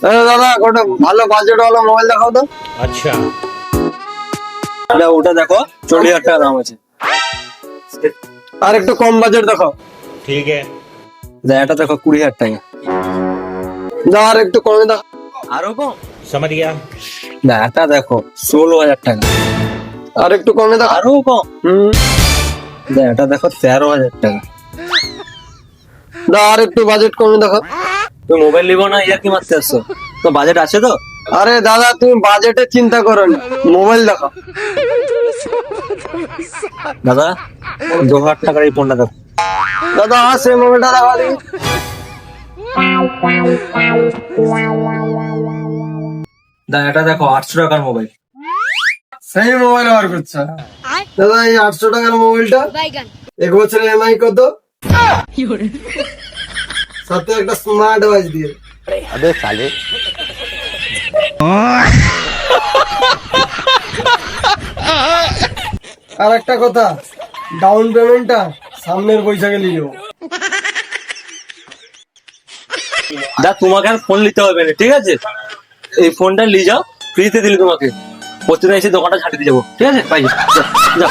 দাদা ওটা ভালো বাজেট ওয়ালা মোবাইল দেখাও তো। अच्छा ওটা দেখো 40,000 টাকা দাম আছে। আর একটু কম বাজেট দেখো। ठीक है এটা দেখো 20,000 টাকা। দাও আর একটু কমে দেখো। আরো কম? समझ गया এটা দেখো 16,000 টাকা। আর একটু কমে দেখো। আরো কম? এটা দেখো 13,000 টাকা। দাও আর একটু বাজেট কমে দেখো। তুমি মোবাইল নিবো না, ইয়ার কি মারতে আসছো? তো বাজেট আছে তো? আরে দাদা তুমি বাজেটের চিন্তা করো না, মোবাইল দেখো। দাদা 2,000 টাকার এই ফোনটা দেখো। দাদা সে মোবাইলটা দেখা দিই। দাদা এটা দেখো 800 টাকার মোবাইল। সেই মোবাইল ব্যবহার করছে দাদা। এই 800 টাকার মোবাইলটা 1 বছরের EMI কত? সাথে একটা স্মার্ট ওয়াচ দিয়ে। अबे साले আর একটা কথা, ডাউন পেমেন্টটা সামনের বৈশাখে নিয়ে যাবো। দা তোমাকে আর ফোন নিতে হবে না, ঠিক আছে? এই ফোনটা নিয়ে যাও, ফ্রিতে দিলি তোমাকে। প্রতিদিন এসে দোকানটা ছাড়িয়ে দিয়ে যাবো, ঠিক আছে? পাই যাও।